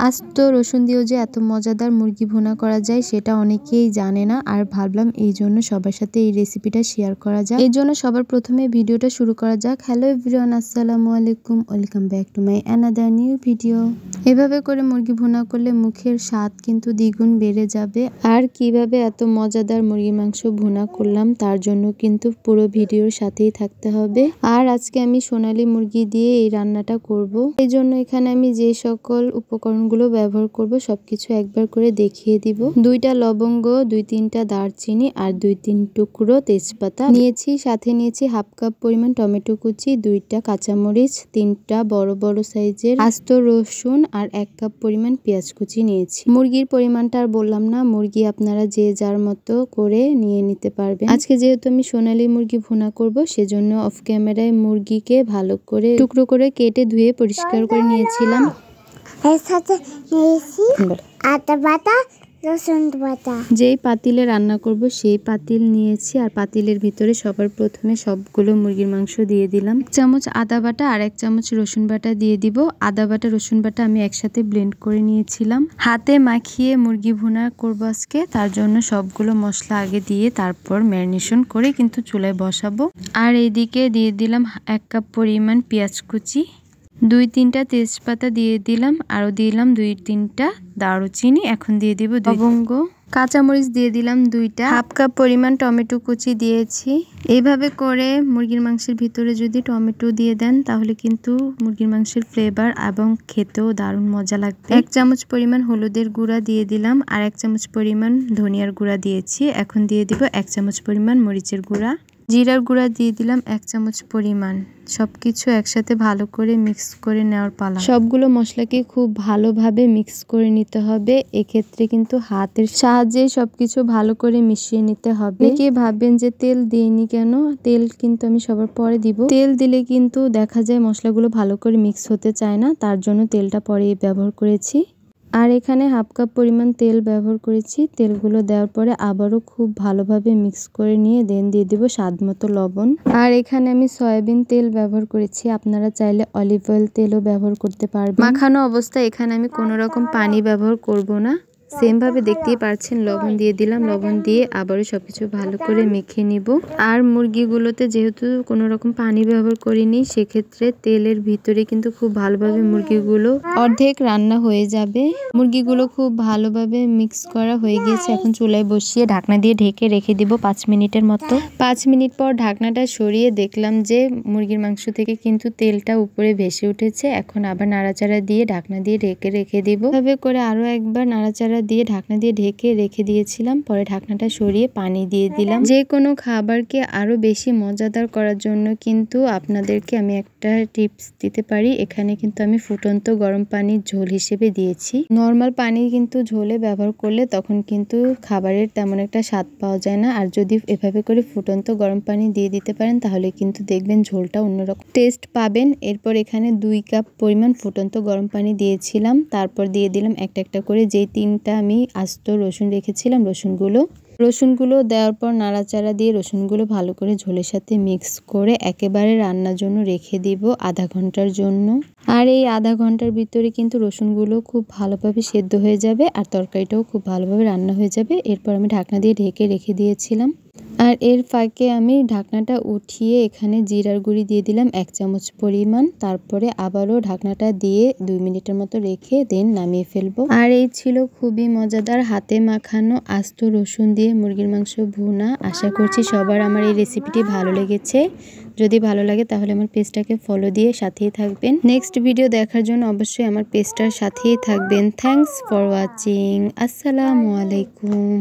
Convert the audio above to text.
আস্ত রসুন দিয়েও যে এত মজাদার মুরগি ভুনা করা যায় সেটা অনেকেই জানে না, আর ভাবলাম এই জন্য সবার সাথে এই রেসিপিটা শেয়ার করা যাক। এই জন্য সবার প্রথমে ভিডিওটা শুরু করা যাক। হ্যালো এভরিওয়ান, আসসালামু আলাইকুম, welcome back to my another new video. এভাবে করে মুরগি ভুনা করলে মুখের স্বাদ কিন্তু দ্বিগুণ বেড়ে যাবে। আর কিভাবে এত মজাদার মুরগি মাংস ভুনা করলাম তার জন্য কিন্তু পুরো ভিডিওর সাথেই থাকতে হবে। আর আজকে আমি সোনালী মুরগি দিয়ে এই রান্নাটা করব। এই জন্য এখানে আমি যে সকল উপকরণগুলো ব্যবহার করব সবকিছু একবার করে দেখিয়ে দিব। 2টা লবঙ্গ, 2-3টা দারচিনি আর 2-3 টুকরো তেজপাতা নিয়েছি। সাথে নিয়েছি হাফ কাপ পরিমাণ টমেটো কুচি, 2টা কাঁচামরিচ, 3টা বড় বড় সাইজের আস্ত রসুন আর 1 কাপ পরিমাণ পেঁয়াজ কুচি নিয়েছি। মুরগির পরিমাণটা আর বললাম না, মুরগি আপনারা যে যার মতো করে নিয়ে নিতে পারবেন। আজকে যেহেতু আমি সোনালী মুরগি ভুনা করব সেজন্য অফ ক্যামেরায় মুরগিকে ভালো করে টুকরো করে কেটে ধুয়ে পরিষ্কার করে নিয়েছিলাম। এর সাথে নিয়েছি আদা বাটা, রসুন বাটা। যেই পাতিলে রান্না করব সেই পাতিল নিয়েছি, আর পাতিলের ভিতরে সবার প্রথমে সবগুলো মুরগির মাংস দিয়ে দিলাম। 1 চামচ আদা বাটা আর 1 চামচ রসুন বাটা দিয়ে দিব। আদা বাটা রসুন বাটা আমি একসাথে ব্লেন্ড করে নিয়েছিলাম। হাতে মাখিয়ে মুরগি ভুনা করব আজকে, তার জন্য সবগুলো মশলা আগে দিয়ে তারপর ম্যারিনেশন করে কিন্তু চুলায় বসাবো। আর এইদিকে দিয়ে দিলাম 1 কাপ পরিমাণ পেঁয়াজ কুচি, 2-3টা তেজপাতা দিয়ে দিলাম, আরও দিলাম 2-3টা দারুচিনি। এখন দিয়ে দিব লবঙ্গ, কাঁচামরিচ দিয়ে দিলাম 2টা, হাফ কাপ পরিমাণ টমেটো কুচি দিয়েছি। এইভাবে করে মুরগির মাংসের ভিতরে যদি টমেটো দিয়ে দেন তাহলে কিন্তু মুরগির মাংসের ফ্লেভার এবং খেতেও দারুণ মজা লাগবে। 1 চামচ পরিমাণ হলুদের গুঁড়া দিয়ে দিলাম আর 1 চামচ পরিমাণ ধনিয়ার গুঁড়া দিয়েছি। এখন দিয়ে দিব 1 চামচ পরিমাণ মরিচের গুঁড়া, জিরার গুঁড়া দিয়ে দিলাম 1 চামচ পরিমাণ। সবকিছু একসাথে ভালো করে মিক্স করে নেওয়ার পালা। সবগুলো মশলাকে খুব ভালোভাবে মিক্স করে নিতে হবে। এক্ষেত্রে কিন্তু হাতের সাহায্যে সবকিছু ভালো করে মিশিয়ে নিতে হবে। কে ভাববেন যে তেল দিইনি কেন, তেল কিন্তু আমি সবার পরে দিব। তেল দিলে কিন্তু দেখা যায় মশলাগুলো ভালো করে মিক্স হতে চায় না, তার জন্য তেলটা পরে ব্যবহার করেছি। আর এখানে হাফ কাপ পরিমাণ তেল ব্যবহার করেছি। তেলগুলো দেওয়ার পরে আবারও খুব ভালোভাবে মিক্স করে নিয়ে দেন দিয়ে দিব স্বাদ মতো লবণ। আর এখানে আমি সয়াবিন তেল ব্যবহার করেছি, আপনারা চাইলে অলিভ অয়েল তেলও ব্যবহার করতে পারবেন। মাখানো অবস্থায় এখানে আমি কোনো রকম পানি ব্যবহার করব না। সেম ভাবে দেখতেই পাচ্ছেন লবণ দিয়ে দিলাম, লবণ দিয়ে আবারও সবকিছু ভালো করে মেখে নিব। আর মুরগিগুলোতে যেহেতু কোনো রকম পানি ব্যবহার করিনি সেক্ষেত্রে তেলের ভিতরে কিন্তু খুব ভালোভাবে মুরগিগুলো অর্ধেক রান্না হয়ে যাবে। মুরগিগুলো খুব ভালোভাবে মিক্স করা হয়ে গিয়েছে। এখন চুলায় বসিয়ে ঢাকনা দিয়ে ঢেকে রেখে দিব 5 মিনিটের মতো। 5 মিনিট পর ঢাকনাটা সরিয়ে দেখলাম যে মুরগির মাংস থেকে কিন্তু তেলটা উপরে ভেসে উঠেছে। এখন আবার নাড়াচাড়া দিয়ে ঢাকনা দিয়ে ঢেকে রেখে দিব। এভাবে করে আরো একবার নাড়াচাড়া দিয়ে ঢাকনা দিয়ে ঢেকে রেখে দিয়েছিলাম। পরে ঢাকনাটা সরিয়ে পানি দিয়ে দিলাম। যে কোনো খাবারকে আরো বেশি মজাদার করার জন্য কিন্তু আপনাদেরকে আমি একটা টিপস দিতে পারি। এখানে কিন্তু আমি ফুটন্ত গরম পানির ঝোল হিসেবে দিয়েছি। নর্মাল পানি কিন্তু ঝোলে ব্যবহার করলে তখন কিন্তু খাবারের তেমন একটা স্বাদ পাওয়া যায় না। আর যদি এভাবে করে ফুটন্ত গরম পানি দিয়ে দিতে পারেন তাহলে কিন্তু দেখবেন ঝোলটা অন্যরকম টেস্ট পাবেন। এরপর এখানে 2 কাপ পরিমাণ ফুটন্ত গরম পানি দিয়েছিলাম। তারপর দিয়ে দিলাম একটা একটা করে যেই 3টা আমি আস্ত রসুন রেখেছিলাম রসুনগুলো দেওয়ার পর নাড়াচাড়া দিয়ে রসুনগুলো ভালো করে ঝোলের সাথে মিক্স করে একেবারে রান্নার জন্য রেখে দিব আধা ঘন্টার জন্য। আর এই আধা ঘন্টার ভিতরে কিন্তু রসুনগুলো খুব ভালোভাবে সেদ্ধ হয়ে যাবে আর তরকারিটাও খুব ভালোভাবে রান্না হয়ে যাবে। এরপর আমি ঢাকনা দিয়ে ঢেকে রেখে দিয়েছিলাম। আর এর ফাঁকে আমি ঢাকনাটা উঠিয়ে এখানে জিরার গুঁড়ি দিয়ে দিলাম 1 চামচ পরিমাণ। তারপরে আবারও ঢাকনাটা দিয়ে 2 মিনিটের মতো রেখে দেন নামিয়ে ফেলবো। আর এই ছিল খুবই মজাদার হাতে মাখানো আস্ত রসুন দিয়ে মুরগির মাংস ভুনা। আশা করছি সবার আমার এই রেসিপিটি ভালো লেগেছে। যদি ভালো লাগে তাহলে আমার পেজটাকে ফলো দিয়ে সাথেই থাকবেন। নেক্সট ভিডিও দেখার জন্য অবশ্যই আমার পেজটার সাথেই থাকবেন। Thanks for watching. আসসালামু আলাইকুম।